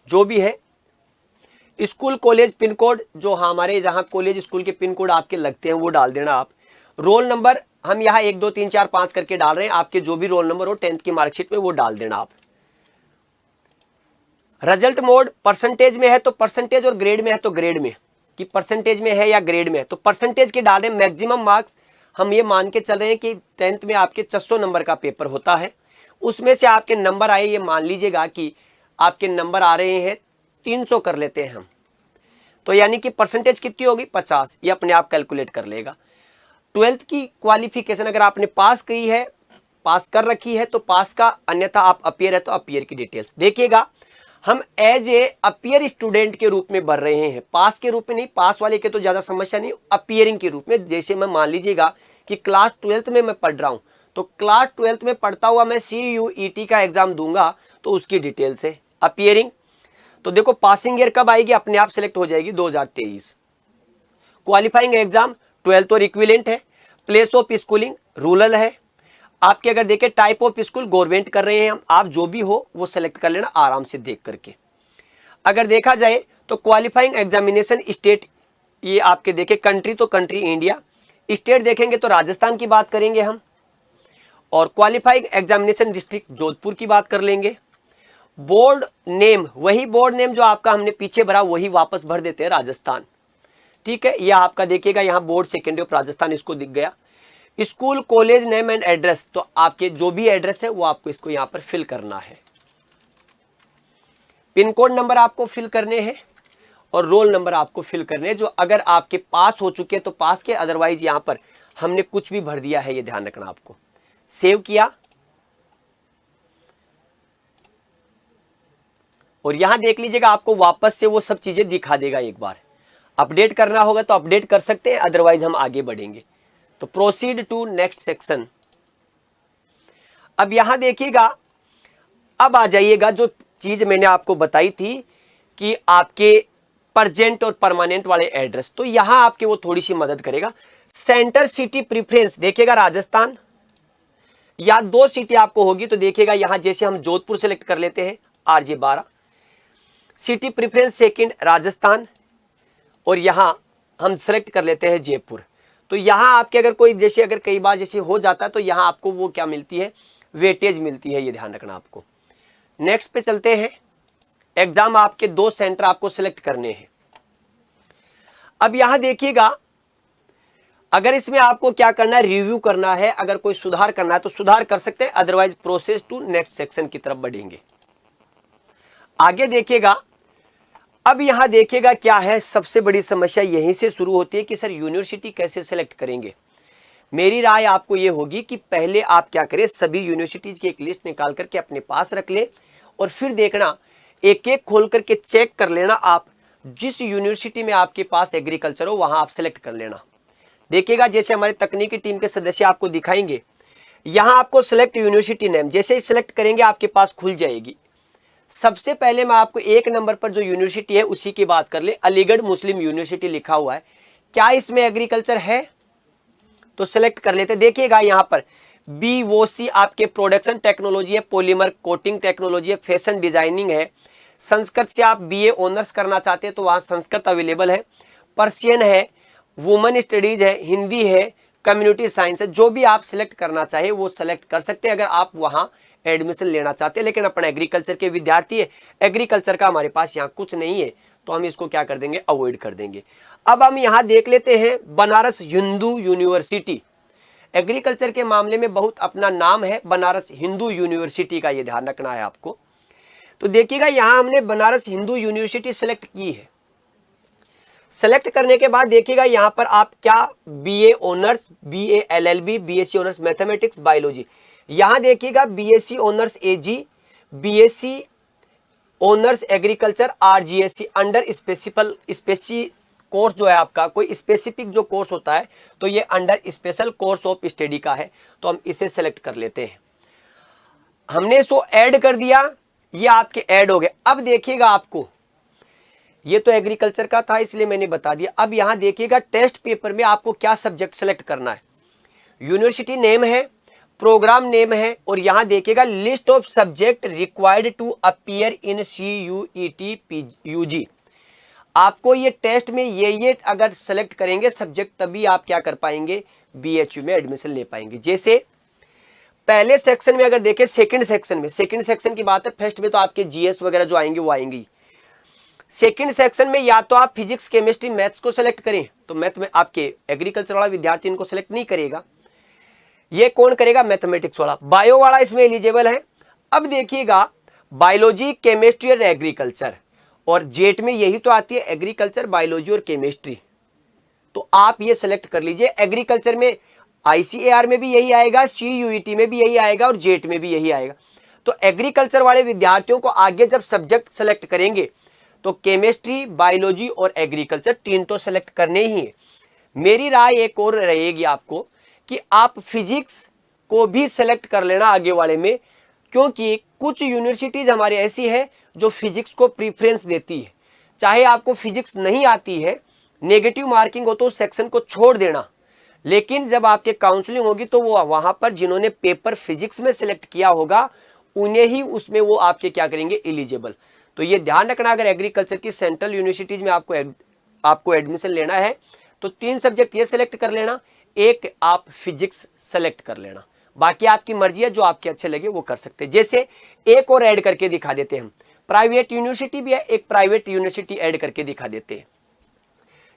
जो भी है। स्कूल कॉलेज पिन कोड जो हमारे जहां कॉलेज स्कूल के पिन कोड आपके लगते हैं वो डाल देना आप। रोल नंबर हम यहाँ 1 2 3 4 5 करके डाल रहे हैं, आपके जो भी रोल नंबर हो 10th की मार्कशीट में वो डाल देना आप। रिजल्ट मोड परसेंटेज में है तो परसेंटेज और ग्रेड में है तो ग्रेड में, कि परसेंटेज में है या ग्रेड में है तो परसेंटेज के डाल रहे हैं। मैक्सिमम मार्क्स हम ये मान के चल रहे हैं कि 10th में आपके 600 नंबर का पेपर होता है, उसमें से आपके नंबर आए, ये मान लीजिएगा कि आपके नंबर आ रहे हैं 300 कर लेते हैं हम, तो यानी कि परसेंटेज कितनी होगी 50, ये अपने आप कैलकुलेट कर लेगा। 12th की क्वालिफिकेशन अगर आपने पास की है, पास कर रखी है तो पास का, अन्यथा आप अपियर है तो अपियर की डिटेल्स देखिएगा। हम एज ए अपियर स्टूडेंट के रूप में भर रहे हैं, पास के रूप में नहीं, पास वाले के तो ज्यादा समस्या नहीं, अपियरिंग के रूप में। जैसे मैं मान लीजिएगा कि क्लास 12th में मैं पढ़ रहा हूं तो क्लास 12th में पढ़ता हुआ मैं CUET का एग्जाम दूंगा तो उसकी डिटेल्स है अपियरिंग। तो देखो पासिंग ईयर कब आएगी, अपने आप सिलेक्ट हो जाएगी 2023। क्वालिफाइंग एग्जाम 12th और इक्विवेलेंट है। प्लेस ऑफ स्कूलिंग रूरल है आपके। अगर देखें टाइप ऑफ स्कूल गवर्नमेंट कर रहे हैं हम, आप जो भी हो वो सेलेक्ट कर लेना आराम से देख करके। अगर देखा जाए तो क्वालिफाइंग एग्जामिनेशन स्टेट, ये आपके देखे कंट्री तो कंट्री इंडिया, स्टेट देखेंगे तो राजस्थान की बात करेंगे हम, और क्वालिफाइंग एग्जामिनेशन डिस्ट्रिक्ट जोधपुर की बात कर लेंगे। बोर्ड नेम, वही बोर्ड नेम जो आपका हमने पीछे भरा वही वापस भर देते हैं राजस्थान, ठीक है। यह आपका देखिएगा यहाँ बोर्ड सेकेंडरी ऑफ राजस्थान इसको दिख गया। School college name and address, तो आपके जो भी एड्रेस है वो आपको इसको यहां पर फिल करना है। पिन कोड नंबर आपको फिल करने हैं और रोल नंबर आपको फिल करने हैं, जो अगर आपके पास हो चुके हैं तो पास के, अदरवाइज यहां पर हमने कुछ भी भर दिया है, ये ध्यान रखना आपको। सेव किया और यहां देख लीजिएगा आपको वापस से वो सब चीजें दिखा देगा। एक बार अपडेट करना होगा तो अपडेट कर सकते हैं, अदरवाइज हम आगे बढ़ेंगे। तो प्रोसीड टू नेक्स्ट सेक्शन। अब यहां देखिएगा, अब आ जाइएगा जो चीज मैंने आपको बताई थी कि आपके परजेंट और परमानेंट वाले एड्रेस, तो यहां आपके वो थोड़ी सी मदद करेगा। सेंटर सिटी प्रीफरेंस देखिएगा राजस्थान या 2 सिटी आपको होगी, तो देखिएगा यहां जैसे हम जोधपुर सेलेक्ट कर लेते हैं RJ 12, city preference second Rajasthan, और यहां हम सेलेक्ट कर लेते हैं जयपुर। तो यहां आपके अगर कोई जैसे अगर कई बार जैसे हो जाता है तो यहां आपको वो क्या मिलती है, वेटेज मिलती है, ये ध्यान रखना आपको। नेक्स्ट पे चलते हैं। एग्जाम आपके 2 सेंटर आपको सिलेक्ट करने हैं। अब यहां देखिएगा, अगर इसमें आपको क्या करना है, रिव्यू करना है, अगर कोई सुधार करना है तो सुधार कर सकते हैं, otherwise process to next section की तरफ बढ़ेंगे। आगे देखिएगा, अब यहां देखिएगा क्या है, सबसे बड़ी समस्या यहीं से शुरू होती है कि सर यूनिवर्सिटी कैसे सिलेक्ट करेंगे। मेरी राय आपको यह होगी कि पहले आप क्या करें, सभी यूनिवर्सिटीज की एक लिस्ट निकाल करके अपने पास रख ले और फिर देखना, एक एक खोल करके चेक कर लेना आप, जिस यूनिवर्सिटी में आपके पास एग्रीकल्चर हो वहां आप सिलेक्ट कर लेना। देखिएगा जैसे हमारे तकनीकी टीम के सदस्य आपको दिखाएंगे, यहां आपको सिलेक्ट यूनिवर्सिटी नेम जैसे ही सिलेक्ट करेंगे आपके पास खुल जाएगी। सबसे पहले मैं आपको 1 नंबर पर जो यूनिवर्सिटी है उसी की बात कर ले, अलीगढ़ मुस्लिम यूनिवर्सिटी लिखा हुआ है, क्या इसमें एग्रीकल्चर है तो सिलेक्ट कर लेते। देखिएगा यहां पर BOC आपके प्रोडक्शन टेक्नोलॉजी है, पॉलीमर कोटिंग टेक्नोलॉजी है, फैशन डिजाइनिंग है, संस्कृत से आप BA ऑनर्स करना चाहते हैं तो वहां संस्कृत अवेलेबल है, पर्शियन है, वुमेन स्टडीज है, हिंदी है, कम्युनिटी साइंस है, जो भी आप सिलेक्ट करना चाहे वो सिलेक्ट कर सकते हैं अगर आप वहां एडमिशन लेना चाहते हैं। लेकिन अपना एग्रीकल्चर के विद्यार्थी है, एग्रीकल्चर का हमारे पास यहाँ कुछ नहीं है तो हम इसको क्या कर देंगे, अवॉइड कर देंगे। अब हम यहाँ देख लेते हैं बनारस हिंदू यूनिवर्सिटी, एग्रीकल्चर के मामले में बहुत अपना नाम है बनारस हिंदू यूनिवर्सिटी का, ये ध्यान रखना है आपको। तो देखिएगा यहाँ हमने बनारस हिंदू यूनिवर्सिटी सिलेक्ट की है। सेलेक्ट करने के बाद देखिएगा यहाँ पर आप क्या BA honours, BA LLB, BSc honours mathematics, biology, यहाँ देखिएगा BSc honours AG, BSc honours agriculture, RGSC under स्पेसी कोर्स जो है आपका, कोई स्पेसिफिक जो कोर्स होता है तो ये under special course of study का है, तो हम इसे सेलेक्ट कर लेते हैं। हमने इसको ऐड कर दिया, ये आपके ऐड हो गए। अब देखिएगा आपको, ये तो एग्रीकल्चर का था इसलिए मैंने बता दिया। अब यहां देखिएगा टेस्ट पेपर में आपको क्या सब्जेक्ट सेलेक्ट करना है, यूनिवर्सिटी नेम है, प्रोग्राम नेम है, और यहां देखिएगा list of subject required to appear in CUET UG। आपको ये टेस्ट में ये अगर सेलेक्ट करेंगे सब्जेक्ट तभी आप क्या कर पाएंगे, BHU में एडमिशन ले पाएंगे। जैसे पहले सेक्शन में अगर देखें, सेकंड सेक्शन की बात है, फर्स्ट में तो आपके GS वगैरह जो आएंगे वो आएंगे। सेकंड सेक्शन में या तो आप फिजिक्स, केमिस्ट्री, मैथ्स को सेलेक्ट करें, तो मैथ में आपके एग्रीकल्चर वाला विद्यार्थी इनको सेलेक्ट नहीं करेगा, ये कौन करेगा, मैथमेटिक्स वाला। बायो वाला इसमें एलिजिबल है। अब देखिएगा बायोलॉजी, केमिस्ट्री और एग्रीकल्चर, और जेट में यही तो आती है एग्रीकल्चर, बायोलॉजी और केमिस्ट्री, तो आप ये सेलेक्ट कर लीजिए। एग्रीकल्चर में ICAR में भी यही आएगा, CUET में भी यही आएगा और जेट में भी यही आएगा। तो एग्रीकल्चर वाले विद्यार्थियों को आगे जब सब्जेक्ट सेलेक्ट करेंगे तो केमिस्ट्री, बायोलॉजी और एग्रीकल्चर तीन तो सेलेक्ट करने ही है। मेरी राय एक और रहेगी आपको कि आप फिजिक्स को भी सेलेक्ट कर लेना आगे वाले में, क्योंकि कुछ यूनिवर्सिटीज हमारे ऐसी है जो फिजिक्स को प्रीफरेंस देती है। चाहे आपको फिजिक्स नहीं आती है, नेगेटिव मार्किंग हो तो उस सेक्शन को छोड़ देना, लेकिन जब आपके काउंसलिंग होगी तो वो वहां पर जिन्होंने पेपर फिजिक्स में सिलेक्ट किया होगा उन्हें ही उसमें वो आपके क्या करेंगे, एलिजिबल। तो ये ध्यान रखना, अगर एग्रीकल्चर की सेंट्रल यूनिवर्सिटीज में आपको एडमिशन लेना है तो 3 सब्जेक्ट ये सिलेक्ट कर लेना, एक आप फिजिक्स सेलेक्ट कर लेना, बाकी आपकी मर्जी है, जो आपके अच्छे लगे वो कर सकते हैं। जैसे एक और ऐड करके दिखा देते हैं हम, प्राइवेट यूनिवर्सिटी भी है, एक प्राइवेट यूनिवर्सिटी ऐड करके दिखा देते हैं।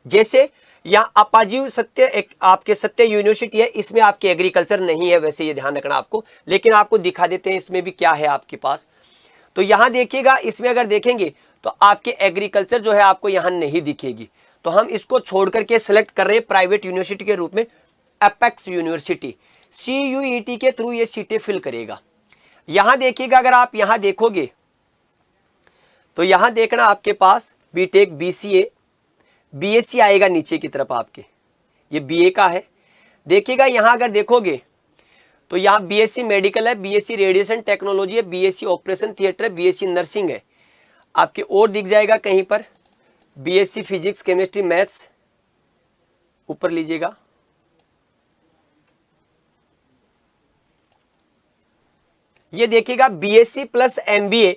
जैसे यहाँ अपाजी सत्य, एक आपके सत्य यूनिवर्सिटी है, इसमें आपके एग्रीकल्चर नहीं है, वैसे ये ध्यान रखना आपको, लेकिन आपको दिखा देते हैं इसमें भी क्या है आपके पास। तो यहां देखिएगा, इसमें अगर देखेंगे तो आपके एग्रीकल्चर जो है आपको यहां नहीं दिखेगी, तो हम इसको छोड़ करके सिलेक्ट कर रहे हैं प्राइवेट यूनिवर्सिटी के रूप में एपेक्स यूनिवर्सिटी, CUET के थ्रू ये सीटें फिल करेगा। यहां देखिएगा, अगर आप यहां देखोगे तो यहां देखना आपके पास बीटेक, BCA, BSc आएगा नीचे की तरफ आपके, ये BA का है। देखिएगा यहां अगर देखोगे तो यहाँ BSc मेडिकल है, BSc रेडिएशन टेक्नोलॉजी है, BSc ऑपरेशन थिएटर है, BSc नर्सिंग है आपके, और दिख जाएगा कहीं पर BSc फिजिक्स, केमिस्ट्री, मैथ्स, ऊपर लीजिएगा। ये देखिएगा BSc plus MBA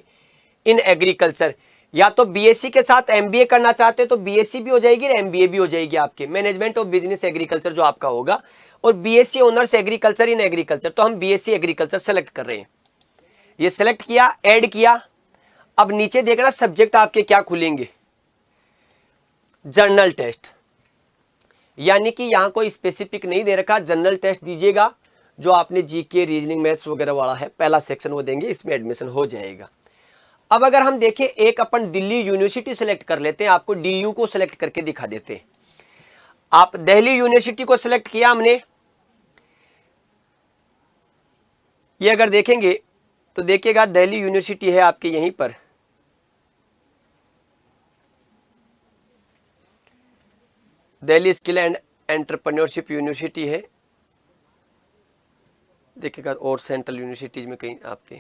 in agriculture, या तो BSc के साथ MBA करना चाहते हैं तो BSc भी हो जाएगी और MBA भी हो जाएगी आपके, मैनेजमेंट ऑफ बिजनेस एग्रीकल्चर जो आपका होगा, और BSc honours agriculture in agriculture, तो हम BSc एग्रीकल्चर सेलेक्ट कर रहे हैं। ये सेलेक्ट किया, ऐड किया। अब नीचे देखना सब्जेक्ट आपके क्या खुलेंगे, जनरल टेस्ट, यानी कि यहां कोई स्पेसिफिक नहीं दे रखा, जनरल टेस्ट दीजिएगा, जो आपने GK, रीजनिंग, मैथ्स वगैरह वाला है पहला सेक्शन वो देंगे, इसमें एडमिशन हो जाएगा। अब अगर हम देखें, एक अपन दिल्ली यूनिवर्सिटी सेलेक्ट कर लेते हैं, आपको DU को सेलेक्ट करके दिखा देते हैं। आप दिल्ली यूनिवर्सिटी को सिलेक्ट किया हमने, ये अगर देखेंगे तो देखिएगा दिल्ली यूनिवर्सिटी है आपके यहीं पर, Delhi skill and entrepreneurship university है, देखिएगा, और सेंट्रल यूनिवर्सिटीज में कहीं आपके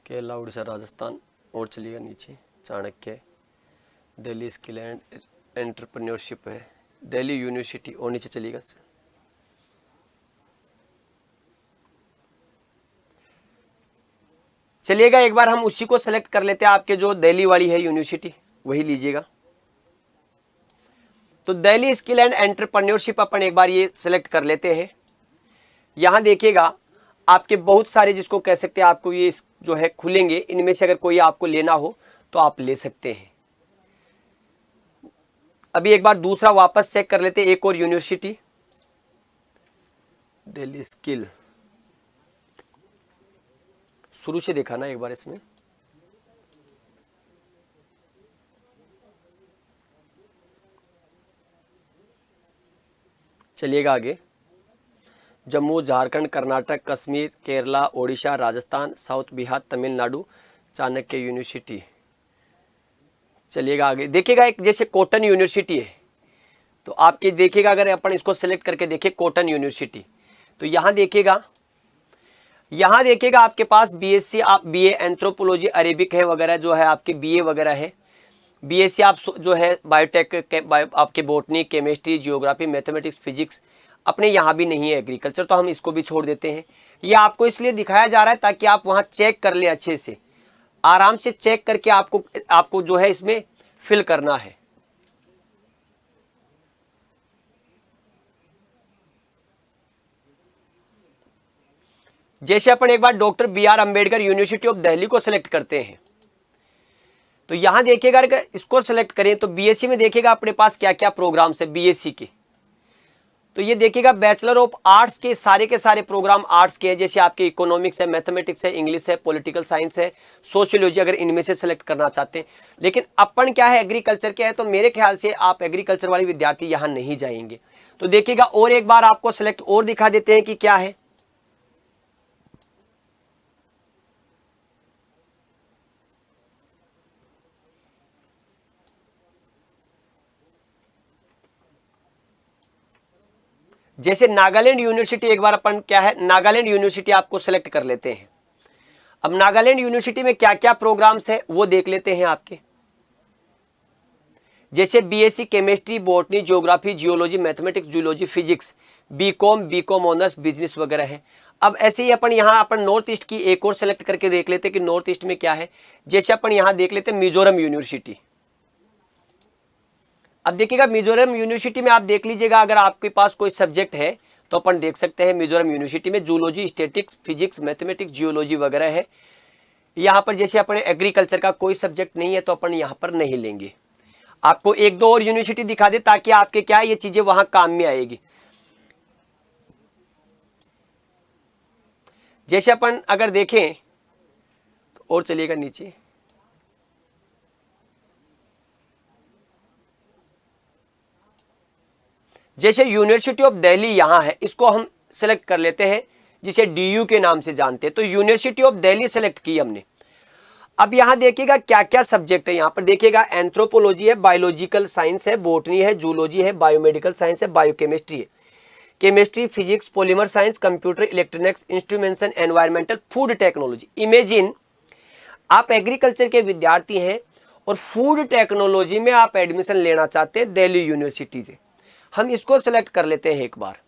केरला, उड़ीसा, राजस्थान, और चलिएगा नीचे Chanakya, Delhi skill and entrepreneurship है, दिल्ली यूनिवर्सिटी, और नीचे चलिएगा। चलिएगा एक बार हम उसी को सेलेक्ट कर लेते हैं, आपके जो दिल्ली वाली है यूनिवर्सिटी वही लीजिएगा। तो दिल्ली स्किल एंड एंटरप्रेन्योरशिप अपन एक बार ये सेलेक्ट कर लेते हैं। यहां देखिएगा आपके बहुत सारे, जिसको कह सकते हैं, आपको ये जो है खुलेंगे, इनमें से अगर कोई आपको लेना हो तो आप ले सकते हैं। अभी एक बार दूसरा वापस चेक कर लेते हैं, एक और यूनिवर्सिटी, दिल्ली स्किल, शुरू से देखा ना एक बार इसमें। चलिएगा आगे। Jammu, Jharkhand, Karnataka, Kashmir, Kerala, Odisha, Rajasthan, south Bihar, Tamil Nadu, Chanakya university. चलिएगा आगे, देखिएगा एक जैसे कॉटन यूनिवर्सिटी है, तो आपके देखिएगा अगर अपन इसको सेलेक्ट करके देखें कॉटन यूनिवर्सिटी, तो यहाँ देखिएगा आपके पास बीएससी, आप बीए एंथ्रोपोलॉजी अरेबिक है वगैरह जो है आपके बीए वगैरह है। बीएससी आप जो है बायोटेक आपके botany, chemistry, geography, mathematics, physics, अपने यहाँ भी नहीं है एग्रीकल्चर, तो हम इसको भी छोड़ देते हैं। ये आपको इसलिए दिखाया जा रहा है ताकि आप वहाँ चेक कर ले, अच्छे से आराम से चेक करके आपको जो है इसमें फिल करना है। जैसे अपन एक बार doctor BR Ambedkar university of Delhi को सिलेक्ट करते हैं, तो यहां देखिएगा अगर इसको सिलेक्ट करें तो बीएससी में देखिएगा अपने पास क्या क्या प्रोग्राम्स है बीएससी के। तो ये देखिएगा बैचलर ऑफ आर्ट्स के सारे प्रोग्राम आर्ट्स के हैं, जैसे आपके इकोनॉमिक्स है, मैथमेटिक्स है, इंग्लिश है, पॉलिटिकल साइंस है, सोशियोलॉजी, अगर इनमें से सिलेक्ट करना चाहते हैं। लेकिन अपन क्या है एग्रीकल्चर क्या है, तो मेरे ख्याल से आप एग्रीकल्चर वाले विद्यार्थी यहाँ नहीं जाएंगे। तो देखिएगा और एक बार आपको सिलेक्ट और दिखा देते हैं कि क्या है। जैसे नागालैंड यूनिवर्सिटी, एक बार अपन क्या है नागालैंड यूनिवर्सिटी आपको सेलेक्ट कर लेते हैं। अब नागालैंड यूनिवर्सिटी में क्या क्या प्रोग्राम्स है वो देख लेते हैं आपके। जैसे BSc chemistry, botany, geography, geology, mathematics, zoology, physics, BCom honours, business वगैरह है। अब ऐसे ही अपन यहाँ अपन नॉर्थ ईस्ट की एक और सेलेक्ट करके देख लेते हैं कि नॉर्थ ईस्ट में क्या है। जैसे अपन यहाँ देख लेते हैं मिजोरम यूनिवर्सिटी। अब देखिएगा मिजोरम यूनिवर्सिटी में आप देख लीजिएगा, अगर आपके पास कोई सब्जेक्ट है तो अपन देख सकते हैं मिजोरम यूनिवर्सिटी में zoology, statics, physics, mathematics, geology वगैरह है। यहाँ पर जैसे अपने एग्रीकल्चर का कोई सब्जेक्ट नहीं है तो अपन यहाँ पर नहीं लेंगे। आपको एक दो और यूनिवर्सिटी दिखा दे ताकि आपके क्या ये चीजें वहां काम में आएगी। जैसे अपन अगर देखें तो और चलिएगा नीचे, जैसे यूनिवर्सिटी ऑफ दिल्ली यहां है, इसको हम सेलेक्ट कर लेते हैं, जिसे डीयू के नाम से जानते हैं। तो यूनिवर्सिटी ऑफ दिल्ली सेलेक्ट की हमने। अब यहां देखिएगा क्या क्या सब्जेक्ट है। यहां पर देखिएगा एंथ्रोपोलॉजी है, बायोलॉजिकल साइंस है, बॉटनी है, जूलॉजी है, बायोमेडिकल साइंस है, बायोकेमिस्ट्री है, chemistry, physics, polymer science, computer, electronics, instrumentation, environmental, food technology. Imagine आप एग्रीकल्चर के विद्यार्थी हैं और फूड टेक्नोलॉजी में आप एडमिशन लेना चाहते हैं दिल्ली यूनिवर्सिटी से। हम इसको सेलेक्ट कर लेते हैं, एक बार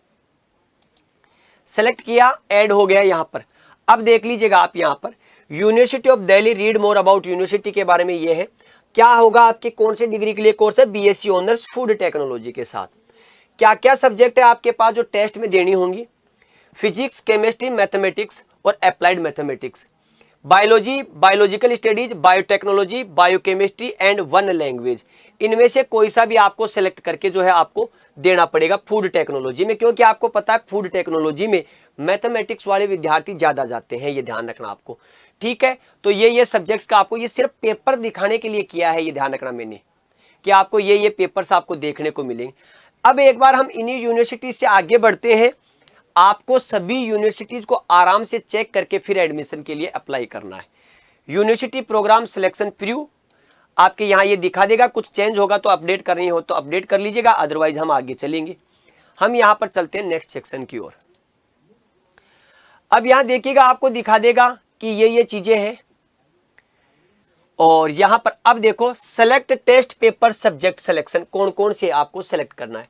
सेलेक्ट किया, ऐड हो गया यहां पर। अब देख लीजिएगा आप यहां पर university of Delhi, read more about university के बारे में ये है। क्या होगा आपके कौन से डिग्री के लिए कोर्स है, बीएससी ऑनर्स फूड टेक्नोलॉजी के साथ। क्या क्या सब्जेक्ट है आपके पास जो टेस्ट में देनी होंगी, फिजिक्स, केमिस्ट्री, मैथमेटिक्स और applied mathematics, biology, biological studies, biotechnology, biochemistry and one language. इनमें से कोई सा भी आपको सेलेक्ट करके जो है आपको देना पड़ेगा फूड टेक्नोलॉजी में, क्योंकि आपको पता है फूड टेक्नोलॉजी में मैथमेटिक्स वाले विद्यार्थी ज्यादा जाते हैं, ये ध्यान रखना आपको। ठीक है, तो ये सब्जेक्ट्स का आपको ये सिर्फ पेपर दिखाने के लिए किया है, ये ध्यान रखना मैंने कि आपको ये पेपर्स आपको देखने को मिलेंगे। अब एक बार हम इन्हीं यूनिवर्सिटी से आगे बढ़ते हैं। आपको सभी यूनिवर्सिटीज को आराम से चेक करके फिर एडमिशन के लिए अप्लाई करना है। यूनिवर्सिटी प्रोग्राम सिलेक्शन प्रीव्यू आपके यहाँ ये दिखा देगा, कुछ चेंज होगा तो अपडेट करनी हो तो अपडेट कर लीजिएगा, अदरवाइज हम आगे चलेंगे। हम यहाँ पर चलते हैं नेक्स्ट सेक्शन की ओर। अब यहाँ देखिएगा आपको दिखा देगा कि ये चीजें हैं, और यहां पर अब देखो select test paper subject selection, कौन कौन से आपको सेलेक्ट करना है।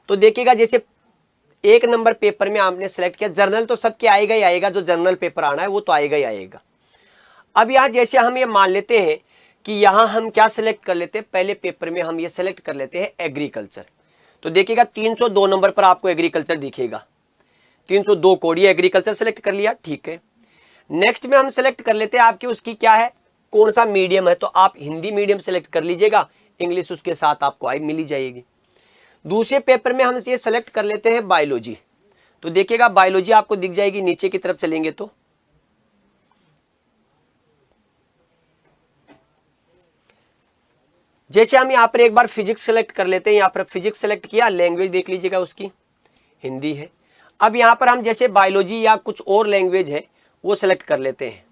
तो देखिएगा जैसे 1 नंबर पेपर में आपने सेलेक्ट किया, जर्नल तो सबके आएगा ही आएगा, जो जर्नल पेपर आना है वो तो आएगा ही आएगा। अब यहाँ जैसे हम ये मान लेते हैं कि यहाँ हम क्या सेलेक्ट कर लेते हैं, पहले पेपर में हम ये सेलेक्ट कर लेते हैं एग्रीकल्चर। तो देखिएगा 302 नंबर पर आपको एग्रीकल्चर दिखेगा, 302 कोड, ये एग्रीकल्चर सेलेक्ट कर लिया, ठीक है। नेक्स्ट में हम सेलेक्ट कर लेते हैं आपकी उसकी क्या है, कौन सा मीडियम है, तो आप हिंदी मीडियम सेलेक्ट कर लीजिएगा, इंग्लिश उसके साथ आपको आई मिली जाएगी। दूसरे पेपर में हम ये सेलेक्ट कर लेते हैं बायोलॉजी। तो देखिएगा बायोलॉजी आपको दिख जाएगी, नीचे की तरफ चलेंगे तो जैसे हम यहाँ पर एक बार फिजिक्स सेलेक्ट कर लेते हैं, यहाँ पर फिजिक्स सेलेक्ट किया, लैंग्वेज देख लीजिएगा उसकी हिंदी है। अब यहाँ पर हम जैसे बायोलॉजी या कुछ और लैंग्वेज है वो सेलेक्ट कर लेते हैं,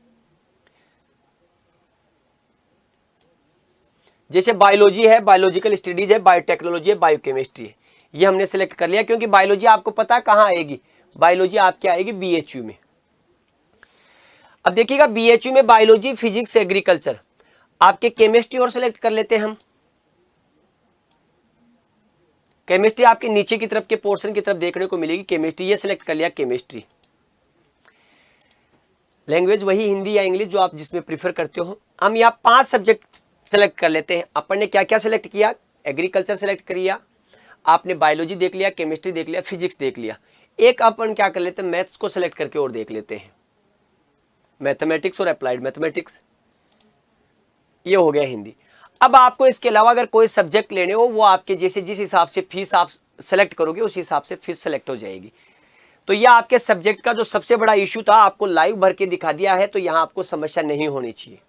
जैसे बायोलॉजी है, बायोलॉजिकल स्टडीज है, बायोटेक्नोलॉजी है, बायोकेमिस्ट्री है, ये हमने सेलेक्ट कर लिया। क्योंकि बायोलॉजी आपको पता है कहाँ आएगी, बायोलॉजी आपकी आएगी बीएचयू में। अब देखिएगा बीएचयू में बायोलॉजी, फिजिक्स, एग्रीकल्चर, आपके केमिस्ट्री और सेलेक्ट कर लेते हैं हम। केमिस्ट्री आपके नीचे की तरफ के पोर्शन की तरफ देखने को मिलेगी केमिस्ट्री, ये सेलेक्ट कर लिया केमिस्ट्री। लैंग्वेज वही हिंदी या इंग्लिश जो आप जिसमें प्रीफर करते हो। हम यहाँ 5 सब्जेक्ट सेलेक्ट कर लेते हैं। अपन ने क्या क्या सेलेक्ट किया, एग्रीकल्चर सेलेक्ट कर लिया, आपने बायोलॉजी देख लिया, केमिस्ट्री देख लिया, फिजिक्स देख लिया। एक अपन क्या कर लेते हैं, मैथ्स को सेलेक्ट करके और देख लेते हैं, मैथमेटिक्स और अप्लाइड मैथमेटिक्स, ये हो गया हिंदी। अब आपको इसके अलावा अगर कोई सब्जेक्ट लेने हो, वो आपके जैसे जिस हिसाब से फीस आप सेलेक्ट करोगे उस हिसाब से फीस सेलेक्ट हो जाएगी। तो यह आपके सब्जेक्ट का जो सबसे बड़ा इशू था, आपको लाइव भर के दिखा दिया है, तो यहां आपको समस्या नहीं होनी चाहिए।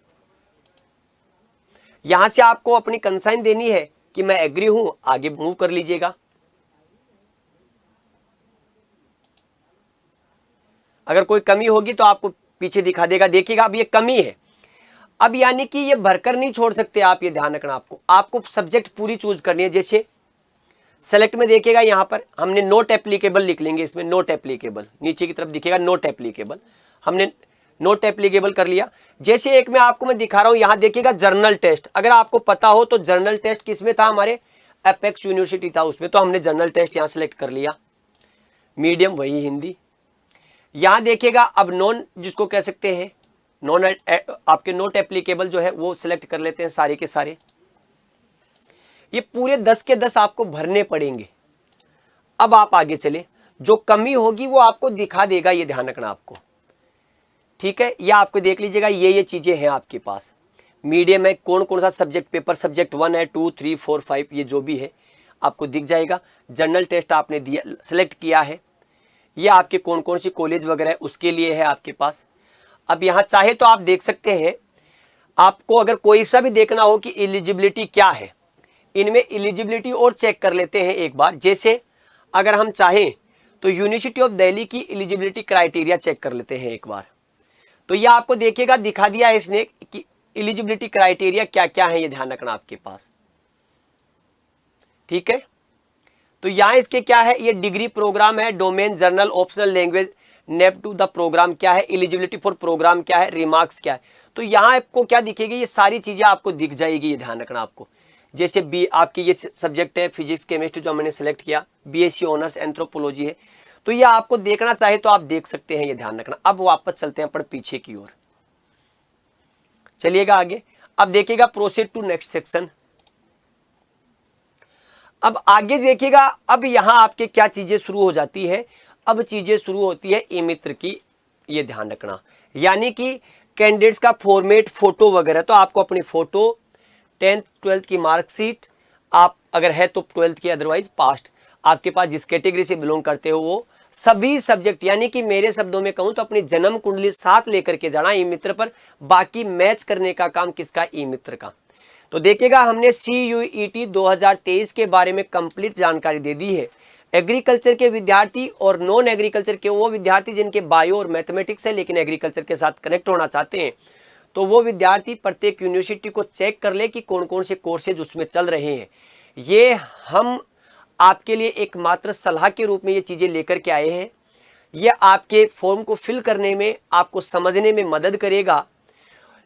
यहां से आपको अपनी कंसाइन देनी है कि मैं एग्री हूं, आगे मूव कर लीजिएगा। अगर कोई कमी होगी तो आपको पीछे दिखा देगा, देखिएगा अब ये कमी है। अब यानी कि ये भरकर नहीं छोड़ सकते आप, ये ध्यान रखना। आपको सब्जेक्ट पूरी चूज करनी है। जैसे सेलेक्ट में देखिएगा, यहां पर हमने नोट एप्लीकेबल लिख लेंगे, इसमें नोट एप्लीकेबल नीचे की तरफ दिखेगा, नोट एप्लीकेबल, हमने नोट एप्लीकेबल कर लिया। जैसे एक में आपको मैं दिखा रहा हूं, यहां देखिएगा जर्नल टेस्ट। अगर आपको पता हो तो जर्नल टेस्ट किसमें था, हमारे एपेक्स यूनिवर्सिटी था उसमें, तो हमने जर्नल टेस्ट यहां सेलेक्ट कर लिया। मीडियम वही हिंदी। यहां देखिएगा अब नॉन जिसको कह सकते हैं, नॉन आपके नोट एप्लीकेबल जो है वो सिलेक्ट कर लेते हैं सारे के सारे। ये पूरे 10 के 10 आपको भरने पड़ेंगे। अब आप आगे चले, जो कमी होगी वो आपको दिखा देगा, ये ध्यान रखना आपको, ठीक है। या आपको देख लीजिएगा, ये चीजें हैं आपके पास। मीडियम है, कौन कौन सा सब्जेक्ट पेपर, सब्जेक्ट 1 है, 2, 3, 4, 5, ये जो भी है आपको दिख जाएगा। जर्नल टेस्ट आपने दिया, सेलेक्ट किया है, ये आपके कौन कौन सी कॉलेज वगैरह है उसके लिए है आपके पास। अब यहाँ चाहे तो आप देख सकते हैं, आपको अगर कोई सा भी देखना हो कि एलिजिबिलिटी क्या है, इनमें एलिजिबिलिटी और चेक कर लेते हैं एक बार। जैसे अगर हम चाहें तो यूनिवर्सिटी ऑफ दिल्ली की एलिजिबिलिटी क्राइटेरिया चेक कर लेते हैं एक बार। तो ये आपको देखिएगा दिखा दिया है इसने कि एलिजिबिलिटी क्राइटेरिया क्या क्या है, ये ध्यान रखना आपके पास, ठीक है। तो यहाँ इसके क्या है, ये डिग्री प्रोग्राम है, डोमेन, जर्नल, ऑप्शनल लैंग्वेज, नेप टू द प्रोग्राम क्या है, एलिजिबिलिटी फॉर प्रोग्राम क्या है, रिमार्क्स क्या है। तो यहाँ आपको क्या दिखेगी, ये सारी चीजें आपको दिख जाएगी, ये ध्यान रखना आपको। जैसे बी आपकी ये सब्जेक्ट है फिजिक्स केमिस्ट्री जो मैंने सेलेक्ट किया, बीएससी ऑनर्स एंथ्रोपोलॉजी है, तो ये आपको देखना चाहे तो आप देख सकते हैं, ये ध्यान रखना। अब वापस चलते हैं अपन पीछे की ओर, चलिएगा आगे। अब देखिएगा प्रोसीड टू नेक्स्ट सेक्शन। अब आगे देखिएगा, अब यहां आपके क्या चीजें शुरू हो जाती है, अब चीजें शुरू होती है ई मित्र की, ये ध्यान रखना। यानी कि कैंडिडेट्स का फॉर्मेट, फोटो वगैरह, तो आपको अपनी फोटो, 10th 12th की मार्कशीट, आप अगर है तो 12th की, अदरवाइज पास्ट, आपके पास जिस कैटेगरी से बिलोंग करते हो वो सभी सब्जेक्ट, यानी कि मेरे शब्दों में कहूं तो अपनी जन्म कुंडली साथ लेकर के जाना ई मित्र पर। बाकी मैच करने का काम किसका, ई मित्र का। तो देखिएगा हमने CUET 2023 के बारे में कंप्लीट जानकारी दे दी है। एग्रीकल्चर के विद्यार्थी और नॉन एग्रीकल्चर के वो विद्यार्थी जिनके बायो और मैथमेटिक्स है लेकिन एग्रीकल्चर के साथ कनेक्ट होना चाहते हैं, तो वो विद्यार्थी प्रत्येक यूनिवर्सिटी को चेक कर ले कि कौन कौन से कोर्सेज उसमें चल रहे हैं। ये हम आपके लिए एक मात्र सलाह के रूप में ये चीज़ें लेकर के आए हैं। ये आपके फॉर्म को फिल करने में, आपको समझने में मदद करेगा,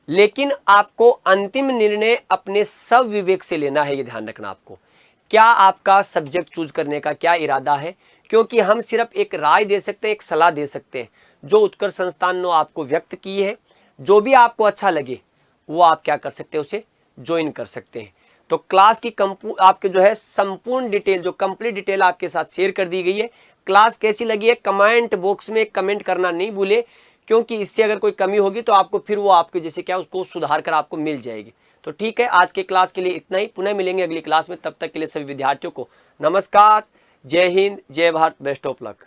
लेकिन आपको अंतिम निर्णय अपने सब विवेक से लेना है, ये ध्यान रखना आपको। क्या आपका सब्जेक्ट चूज करने का क्या इरादा है, क्योंकि हम सिर्फ एक राय दे सकते हैं, एक सलाह दे सकते हैं जो उत्कर्ष संस्थान ने आपको व्यक्त की है। जो भी आपको अच्छा लगे वो आप क्या कर सकते हैं, उसे ज्वाइन कर सकते हैं। तो क्लास की आपके जो है संपूर्ण डिटेल, जो कंप्लीट डिटेल आपके साथ शेयर कर दी गई है। क्लास कैसी लगी है कमेंट बॉक्स में कमेंट करना नहीं भूले, क्योंकि इससे अगर कोई कमी होगी तो आपको फिर वो आपके जैसे क्या उसको सुधार कर आपको मिल जाएगी। तो ठीक है, आज के क्लास के लिए इतना ही। पुनः मिलेंगे अगली क्लास में, तब तक के लिए सभी विद्यार्थियों को नमस्कार, जय हिंद, जय भारत, बेस्ट ऑफ लक।